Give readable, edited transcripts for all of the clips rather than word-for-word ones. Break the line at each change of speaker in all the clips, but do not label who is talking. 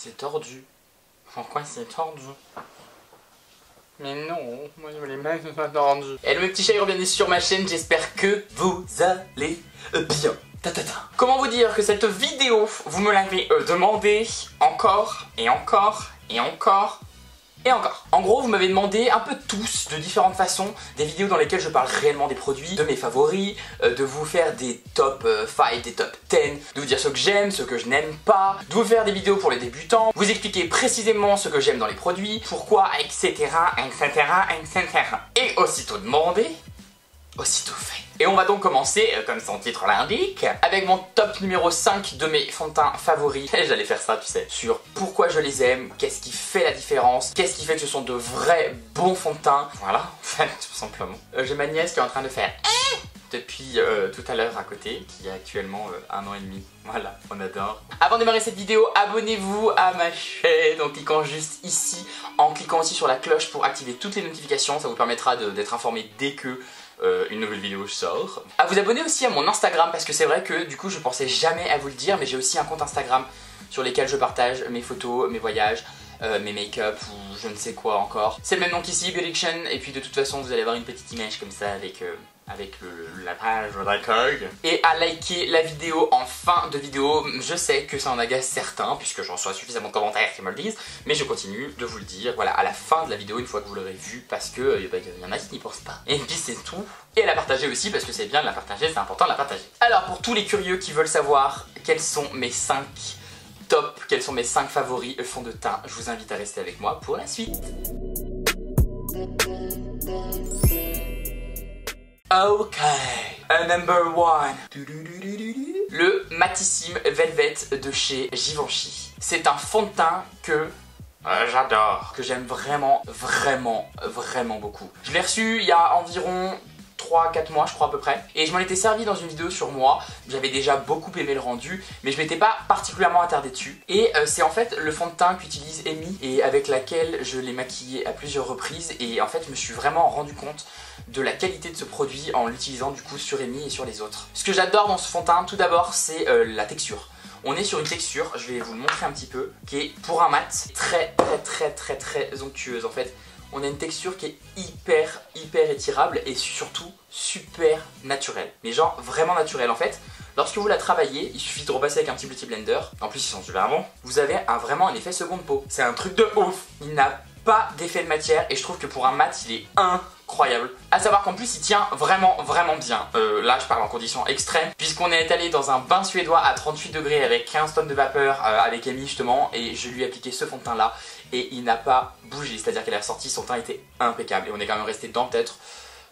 C'est tordu. Pourquoi c'est tordu? Mais non, moi je voulais même que ce soit tordu. Hello mes petits chats, bienvenue sur ma chaîne, j'espère que vous allez bien. Comment vous dire que cette vidéo, vous me l'avez demandé encore et encore et encore et encore. En gros, vous m'avez demandé un peu tous, de différentes façons, des vidéos dans lesquelles je parle réellement des produits, de mes favoris, de vous faire des top 5, des top 10, de vous dire ce que j'aime, ce que je n'aime pas, de vous faire des vidéos pour les débutants, vous expliquer précisément ce que j'aime dans les produits, pourquoi, etc, etc, etc. Et aussitôt demandé, aussitôt fait. Et on va donc commencer, comme son titre l'indique, avec mon top numéro 5 de mes fonds de teint favoris. J'allais faire ça, tu sais, sur pourquoi je les aime, qu'est-ce qui fait la différence, qu'est-ce qui fait que ce sont de vrais bons fonds de teint. Voilà, en fait, tout simplement. J'ai ma nièce qui est en train de faire depuis tout à l'heure à côté, qui a actuellement 1 an et demi. Voilà, on adore. Avant de démarrer cette vidéo, abonnez-vous à ma chaîne en cliquant juste ici, en cliquant aussi sur la cloche pour activer toutes les notifications. Ça vous permettra d'être informé dès que une nouvelle vidéo sort. À vous abonner aussi à mon Instagram, parce que c'est vrai que du coup je pensais jamais à vous le dire, mais j'ai aussi un compte Instagram sur lequel je partage mes photos, mes voyages, mes make-up ou je ne sais quoi encore. C'est le même nom qu'ici, Beaudiction, et puis de toute façon vous allez avoir une petite image comme ça avec la page d'accueil. Et à liker la vidéo en fin de vidéo. Je sais que ça en agace certains, puisque j'en reçois suffisamment de commentaires qui me le disent, mais je continue de vous le dire, voilà, à la fin de la vidéo, une fois que vous l'aurez vu, parce que y en a qui n'y pensent pas. Et puis c'est tout. Et à la partager aussi, parce que c'est bien de la partager, c'est important de la partager. Alors pour tous les curieux qui veulent savoir quels sont mes 5 tops, quels sont mes 5 favoris fonds de teint, je vous invite à rester avec moi pour la suite. Ok, number 1. Le Matissime Velvet de chez Givenchy. C'est un fond de teint que j'adore, que j'aime vraiment, vraiment, vraiment beaucoup. Je l'ai reçu il y a environ 3-4 mois je crois à peu près, et je m'en étais servi dans une vidéo sur moi. J'avais déjà beaucoup aimé le rendu, mais je m'étais pas particulièrement attardé dessus. Et c'est en fait le fond de teint qu'utilise Amy et avec laquelle je l'ai maquillé à plusieurs reprises, et en fait je me suis vraiment rendu compte de la qualité de ce produit en l'utilisant du coup sur Amy et sur les autres. Ce que j'adore dans ce fond de teint, tout d'abord, c'est la texture. On est sur une texture, je vais vous le montrer un petit peu, qui est pour un mat très onctueuse en fait. On a une texture qui est hyper étirable et surtout super naturelle. Mais genre vraiment naturelle en fait. Lorsque vous la travaillez, il suffit de repasser avec un petit beauty blender. En plus ils sont super bons. Vous avez vraiment un effet seconde peau. C'est un truc de ouf. Il n'a pas d'effet de matière et je trouve que pour un mat il est incroyable. A savoir qu'en plus il tient vraiment bien. Là je parle en conditions extrêmes, puisqu'on est allé dans un bain suédois à 38 degrés avec 15 tonnes de vapeur avec Amy justement, et je lui ai appliqué ce fond de teint là et il n'a pas bougé, c'est-à-dire qu'elle est ressortie, son teint était impeccable et on est quand même resté dedans peut-être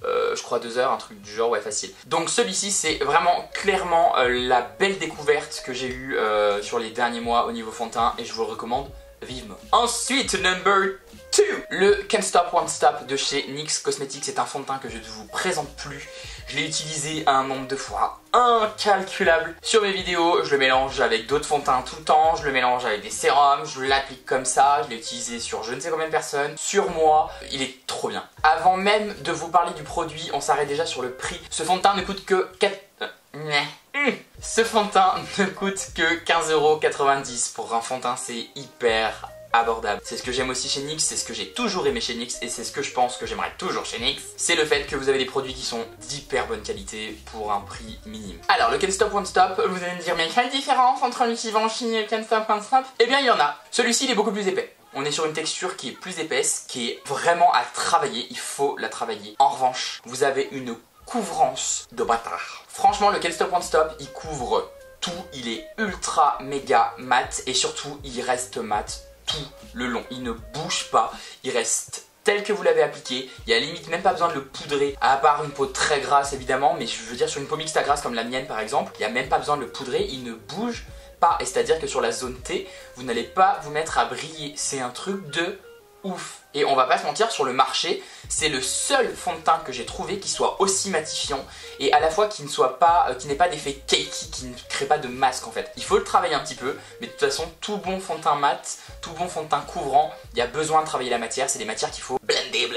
je crois 2 heures, un truc du genre, ouais facile. Donc celui-ci c'est vraiment clairement la belle découverte que j'ai eue sur les derniers mois au niveau fond de teint, et je vous le recommande vivement. Ensuite, number 2, le Can't Stop Won't Stop de chez NYX Cosmetics. C'est un fond de teint que je ne vous présente plus. Je l'ai utilisé un nombre de fois incalculable sur mes vidéos. Je le mélange avec d'autres fonds de teint tout le temps. Je le mélange avec des sérums. Je l'applique comme ça. Je l'ai utilisé sur je ne sais combien de personnes. Sur moi, il est trop bien. Avant même de vous parler du produit, on s'arrête déjà sur le prix. Ce fond de teint ne coûte que 4... Ce fond de teint ne coûte que 15,90 €. Pour un fond de teint, c'est hyper abordable. C'est ce que j'aime aussi chez NYX, c'est ce que j'ai toujours aimé chez NYX, et c'est ce que je pense que j'aimerais toujours chez NYX. C'est le fait que vous avez des produits qui sont d'hyper bonne qualité pour un prix minime. Alors le Can't Stop Won't Stop, vous allez me dire mais quelle différence entre le Givenchy et le Can't Stop Won't Stop? Eh bien il y en a. Celui-ci il est beaucoup plus épais. On est sur une texture qui est plus épaisse, qui est vraiment à travailler, il faut la travailler. En revanche, vous avez une couvrance de bâtard. Franchement, le Can't Stop Won't Stop, il couvre tout, il est ultra méga mat et surtout, il reste mat tout le long. Il ne bouge pas, il reste tel que vous l'avez appliqué. Il y a limite même pas besoin de le poudrer, à part une peau très grasse évidemment, mais je veux dire sur une peau mixte grasse comme la mienne par exemple, il n'y a même pas besoin de le poudrer, il ne bouge pas. Et c'est-à-dire que sur la zone T, vous n'allez pas vous mettre à briller. C'est un truc de ouf. Et on va pas se mentir, sur le marché, c'est le seul fond de teint que j'ai trouvé qui soit aussi matifiant et à la fois qui n'ait pas d'effet cakey, qui ne crée pas de masque en fait. Il faut le travailler un petit peu, mais de toute façon, tout bon fond de teint mat, tout bon fond de teint couvrant, il y a besoin de travailler la matière, c'est des matières qu'il faut blender.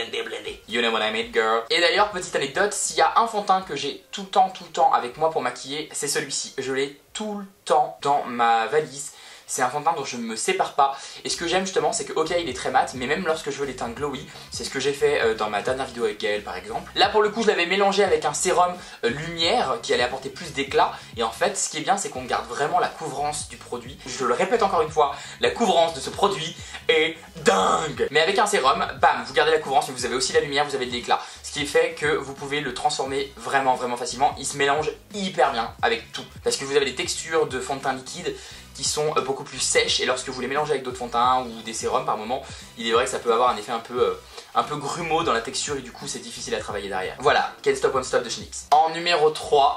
You know what I mean, girl. Et d'ailleurs, petite anecdote, s'il y a un fond de teint que j'ai tout le temps avec moi pour maquiller, c'est celui-ci. Je l'ai tout le temps dans ma valise. C'est un fond de teint dont je ne me sépare pas. Et ce que j'aime justement, c'est que ok, il est très mat, mais même lorsque je veux les teints glowy, c'est ce que j'ai fait dans ma dernière vidéo avec Gaël par exemple. Là pour le coup, je l'avais mélangé avec un sérum lumière qui allait apporter plus d'éclat. Et en fait, ce qui est bien, c'est qu'on garde vraiment la couvrance du produit. Je le répète encore une fois, la couvrance de ce produit est dingue. Mais avec un sérum, bam, vous gardez la couvrance, mais vous avez aussi la lumière, vous avez de l'éclat. Ce qui fait que vous pouvez le transformer vraiment facilement. Il se mélange hyper bien avec tout. Parce que vous avez des textures de fond de teint liquide qui sont beaucoup plus sèches, et lorsque vous les mélangez avec d'autres fonds de teint ou des sérums par moment, il est vrai que ça peut avoir un effet un peu grumeau dans la texture, et du coup c'est difficile à travailler derrière. Voilà, Can't Stop Won't Stop de chez NYX. En numéro 3,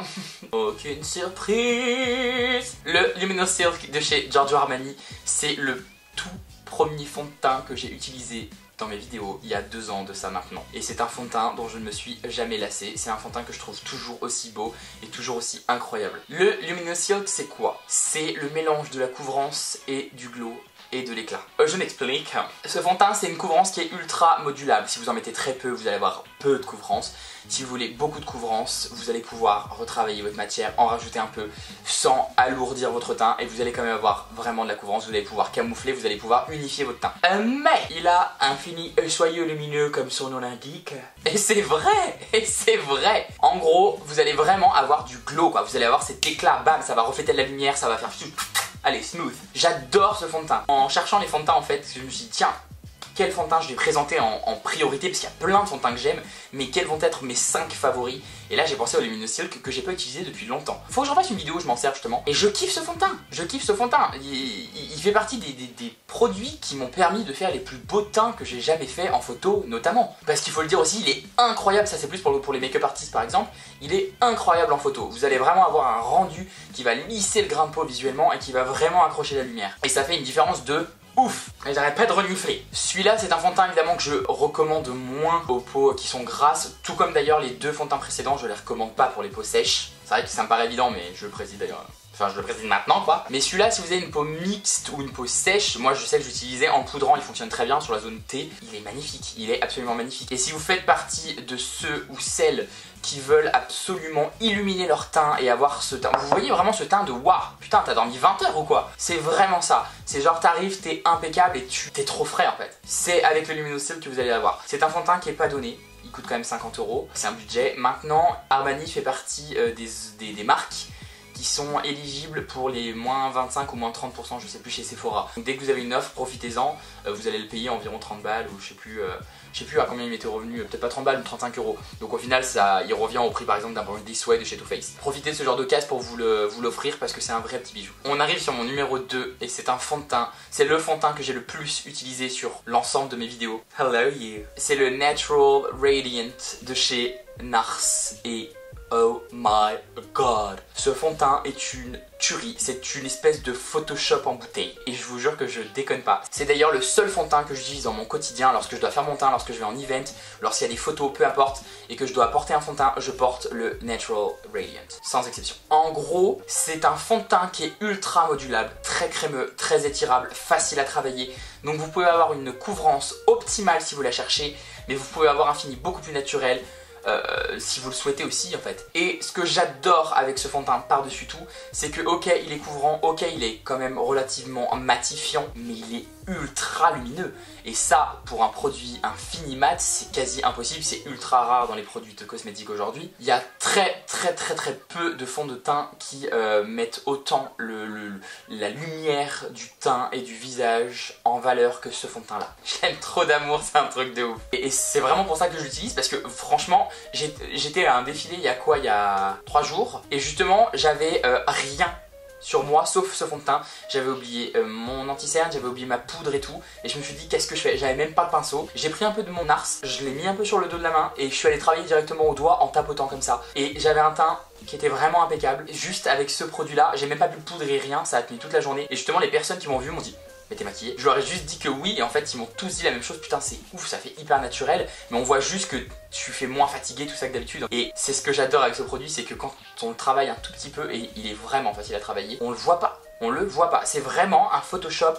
aucune surprise, le Luminous Silk de chez Giorgio Armani. C'est le tout premier fond de teint que j'ai utilisé dans mes vidéos il y a 2 ans de ça maintenant. Et c'est un fond de teint dont je ne me suis jamais lassé. C'est un fond de teint que je trouve toujours aussi beau et toujours aussi incroyable. Le Luminous Silk, c'est quoi? C'est le mélange de la couvrance et du glow et de l'éclat. Je m'explique. Ce fond de teint, c'est une couvrance qui est ultra modulable. Si vous en mettez très peu, vous allez avoir peu de couvrance. Si vous voulez beaucoup de couvrance, vous allez pouvoir retravailler votre matière, en rajouter un peu sans alourdir votre teint, et vous allez quand même avoir vraiment de la couvrance. Vous allez pouvoir camoufler, vous allez pouvoir unifier votre teint. Mais il a un fini soyeux lumineux comme son nom l'indique. Et c'est vrai, En gros, vous allez vraiment avoir du glow quoi. Vous allez avoir cet éclat, bam, ça va refléter de la lumière, ça va faire allez, smooth. J'adore ce fond de teint. En cherchant les fonds de teint en fait, je me suis dit tiens, quel fond de teint je vais présenter en priorité, parce qu'il y a plein de fonds de teint que j'aime, mais quels vont être mes 5 favoris? Et là j'ai pensé au Luminous Silk que j'ai pas utilisé depuis longtemps. Faut que je refasse une vidéo où je m'en sers justement. Et je kiffe ce fond de teint, il fait partie des produits qui m'ont permis de faire les plus beaux teints que j'ai jamais fait en photo notamment. Parce qu'il faut le dire aussi, il est incroyable, ça c'est plus pour les make-up artistes par exemple, il est incroyable en photo. Vous allez vraiment avoir un rendu qui va lisser le grain de peau visuellement et qui va vraiment accrocher la lumière. Et ça fait une différence de ouf, j'arrête pas de renifler. Celui-là c'est un fond de teint évidemment que je recommande moins aux peaux qui sont grasses, tout comme d'ailleurs les 2 fonds de teint précédents, je les recommande pas pour les peaux sèches. C'est vrai que ça me paraît évident, mais je le précise d'ailleurs. Enfin, je le précise maintenant quoi. Mais celui-là, si vous avez une peau mixte ou une peau sèche, moi je sais que j'utilisais en poudrant, il fonctionne très bien sur la zone T. Il est magnifique, il est absolument magnifique. Et si vous faites partie de ceux ou celles qui veulent absolument illuminer leur teint et avoir ce teint, vous voyez vraiment ce teint de waouh, putain t'as dormi 20 heures ou quoi? C'est vraiment ça. C'est genre t'arrives, t'es impeccable et t'es trop frais en fait. C'est avec le Luminous Silk que vous allez l'avoir. C'est un fond de teint qui est pas donné. Il coûte quand même 50 €. C'est un budget. Maintenant, Armani fait partie des marques qui sont éligibles pour les moins 25 ou moins 30%, je sais plus, chez Sephora. Donc dès que vous avez une offre, profitez-en, vous allez le payer environ 30 balles ou je sais plus à combien il m'était revenu, peut-être pas 30 balles ou 35 €. Donc au final il revient au prix par exemple d'un Body Sweat de chez Too Faced. Profitez de ce genre de caisse pour vous l'offrir parce que c'est un vrai petit bijou. On arrive sur mon numéro 2 et c'est un fond de teint. C'est le fond de teint que j'ai le plus utilisé sur l'ensemble de mes vidéos. Hello you. C'est le Natural Radiant de chez NARS et oh my god. Ce fond de teint est une tuerie, c'est une espèce de Photoshop en bouteille. Et je vous jure que je déconne pas. C'est d'ailleurs le seul fond de teint que j'utilise dans mon quotidien lorsque je dois faire mon teint, lorsque je vais en event, lorsqu'il y a des photos, peu importe, et que je dois porter un fond de teint, je porte le Natural Radiant, sans exception. En gros, c'est un fond de teint qui est ultra modulable, très crémeux, très étirable, facile à travailler. Donc vous pouvez avoir une couvrance optimale si vous la cherchez, mais vous pouvez avoir un fini beaucoup plus naturel, si vous le souhaitez aussi en fait. Et ce que j'adore avec ce fond de teint par-dessus tout, c'est que ok il est couvrant, ok il est quand même relativement matifiant, mais il est ultra lumineux. Et ça, pour un produit, un fini mat, c'est quasi impossible, c'est ultra rare dans les produits de cosmétiques aujourd'hui. Il y a très peu de fonds de teint qui mettent autant la lumière du teint et du visage en valeur que ce fond de teint là. J'aime trop d'amour, c'est un truc de ouf. Et c'est vraiment pour ça que je l'utilise, parce que franchement, j'étais à un défilé il y a 3 jours, et justement j'avais rien sur moi sauf ce fond de teint. J'avais oublié mon anti-cerne, j'avais oublié ma poudre et tout, et je me suis dit qu'est-ce que je fais? J'avais même pas de pinceau. J'ai pris un peu de mon NARS, je l'ai mis un peu sur le dos de la main et je suis allé travailler directement au doigt en tapotant comme ça. Et j'avais un teint qui était vraiment impeccable, juste avec ce produit là. J'ai même pas pu poudrer rien, ça a tenu toute la journée. Et justement les personnes qui m'ont vu m'ont dit mais t'es maquillée? Je leur ai juste dit que oui, et en fait ils m'ont tous dit la même chose. Putain c'est ouf, ça fait hyper naturel, mais on voit juste que tu fais moins fatigué, tout ça que d'habitude. Et c'est ce que j'adore avec ce produit, c'est que quand on le travaille un tout petit peu, et il est vraiment facile à travailler, on le voit pas, c'est vraiment un Photoshop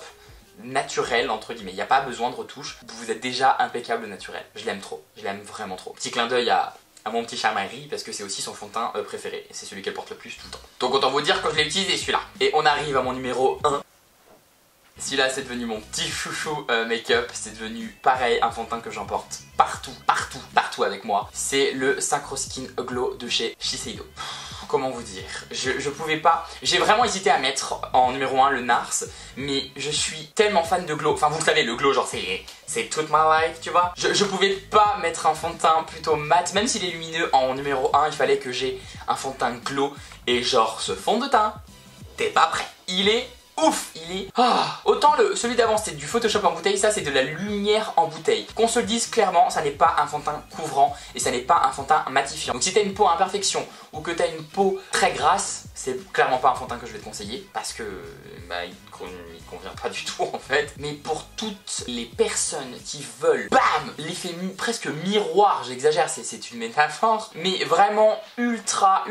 naturel entre guillemets, il n'y a pas besoin de retouche, vous êtes déjà impeccable naturel. Je l'aime trop, je l'aime vraiment trop. Petit clin d'œil à mon petit Charmarie, parce que c'est aussi son fond de teint préféré, et c'est celui qu'elle porte le plus tout le temps. Donc autant vous dire que je l'ai utilisé celui-là. Et on arrive à mon numéro 1. Celui-là c'est devenu mon petit chouchou make-up, c'est devenu pareil un fond de teint que j'emporte partout avec moi. C'est le Synchro Skin Glow de chez Shiseido. Comment vous dire, je pouvais pas, j'ai vraiment hésité à mettre en numéro 1 le NARS, mais je suis tellement fan de Glow, enfin vous le savez, le Glow genre c'est toute ma life, tu vois. Je pouvais pas mettre un fond de teint plutôt mat, même s'il est lumineux en numéro 1, il fallait que j'ai un fond de teint Glow, et genre ce fond de teint, t'es pas prêt. Il est ouf, il est... Autant celui d'avant c'était du Photoshop en bouteille, ça c'est de la lumière en bouteille. Qu'on se le dise clairement, ça n'est pas un fond de teint couvrant et ça n'est pas un fond de teint matifiant. Donc si t'as une peau à imperfection ou que t'as une peau très grasse, c'est clairement pas un fond de teint que je vais te conseiller parce que bah, il convient pas du tout en fait. Mais pour toutes les personnes qui veulent, bam, l'effet presque miroir, j'exagère, c'est une métaphore, mais vraiment ultra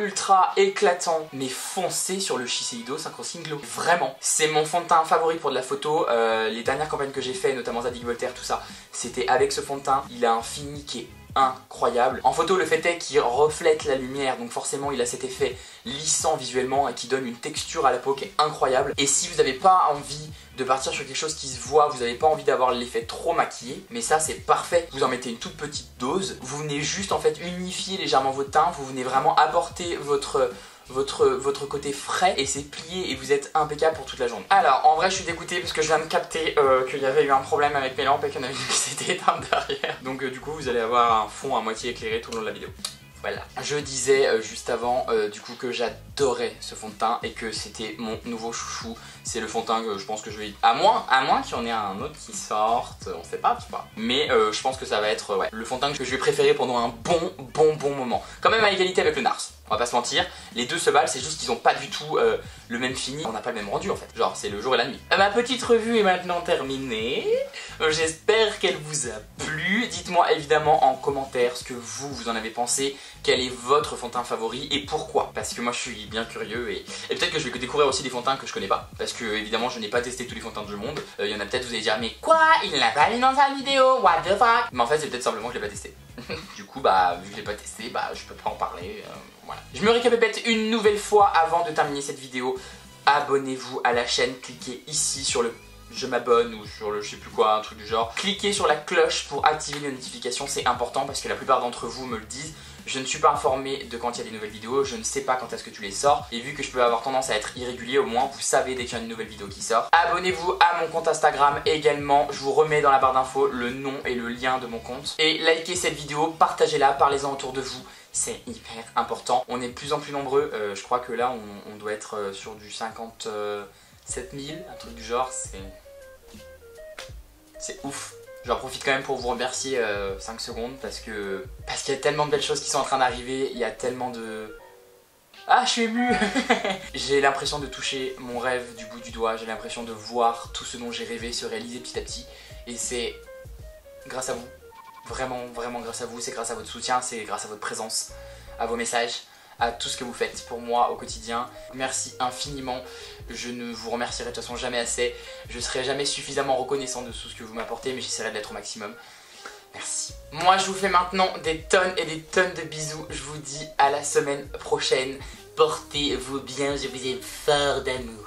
éclatant, mais foncez sur le Shiseido Synchro Skin Glow, vraiment. C'est mon fond de teint favori pour de la photo. Les dernières campagnes que j'ai fait, notamment Zadig Voltaire, tout ça, c'était avec ce fond de teint. Il a un fini qui est incroyable. En photo, le fait est qu'il reflète la lumière, donc forcément il a cet effet lissant visuellement et qui donne une texture à la peau qui est incroyable. Et si vous n'avez pas envie de partir sur quelque chose qui se voit, vous n'avez pas envie d'avoir l'effet trop maquillé, mais ça c'est parfait. Vous en mettez une toute petite dose, vous venez juste en fait unifier légèrement votre teint, vous venez vraiment apporter votre côté frais et c'est plié et vous êtes impeccable pour toute la journée. Alors en vrai je suis dégoûté parce que je viens de capter qu'il y avait eu un problème avec mes lampes et qu'il y en avait une qui s'était éteinte derrière. Donc du coup vous allez avoir un fond à moitié éclairé tout le long de la vidéo. Voilà. Je disais juste avant du coup que j'adorais ce fond de teint et que c'était mon nouveau chouchou. C'est le fond de teint que je pense que je vais... À moins qu'il y en ait un autre qui sorte, on sait pas, tu vois. Mais je pense que ça va être le fond de teint que je vais préférer pendant un bon moment. Quand même à égalité avec le NARS. On va pas se mentir, les deux se valent, c'est juste qu'ils ont pas du tout le même fini. On n'a pas le même rendu en fait, genre c'est le jour et la nuit. Ma petite revue est maintenant terminée. J'espère qu'elle vous a plu. Dites-moi évidemment en commentaire ce que vous en avez pensé. Quel est votre fond de teint favori et pourquoi? Parce que moi je suis bien curieux et peut-être que je vais découvrir aussi des fonds de teint que je connais pas. Parce que évidemment je n'ai pas testé tous les fonds de teint du monde. Il y en a peut-être vous allez dire mais quoi? Il l'a pas mis dans sa vidéo, what the fuck? Mais en fait c'est peut-être simplement que je l'ai pas testé. Du coup bah vu que je l'ai pas testé, bah je peux pas en parler. Voilà. Je me récapépète une nouvelle fois avant de terminer cette vidéo. Abonnez-vous à la chaîne, cliquez ici sur le je m'abonne ou sur le je sais plus quoi, un truc du genre. Cliquez sur la cloche pour activer les notifications, c'est important parce que la plupart d'entre vous me le disent. Je ne suis pas informé de quand il y a des nouvelles vidéos, je ne sais pas quand est-ce que tu les sors. Et vu que je peux avoir tendance à être irrégulier, au moins vous savez dès qu'il y a une nouvelle vidéo qui sort. Abonnez-vous à mon compte Instagram également, je vous remets dans la barre d'infos le nom et le lien de mon compte. Et likez cette vidéo, partagez-la, parlez-en autour de vous. C'est hyper important. On est de plus en plus nombreux. Je crois que là, on doit être sur du 57 000, un truc du genre. C'est ouf. J'en profite quand même pour vous remercier 5 secondes parce qu'il y a tellement de belles choses qui sont en train d'arriver. Il y a tellement de... Ah, je suis émue. J'ai l'impression de toucher mon rêve du bout du doigt. J'ai l'impression de voir tout ce dont j'ai rêvé se réaliser petit à petit. Et c'est grâce à vous. Vraiment grâce à vous, c'est grâce à votre soutien, c'est grâce à votre présence, à vos messages, à tout ce que vous faites pour moi au quotidien. Merci infiniment, je ne vous remercierai de toute façon jamais assez, je serai jamais suffisamment reconnaissant de tout ce que vous m'apportez, mais j'essaierai de l'être au maximum. Merci. Moi je vous fais maintenant des tonnes et des tonnes de bisous, je vous dis à la semaine prochaine, portez-vous bien, je vous aime fort d'amour.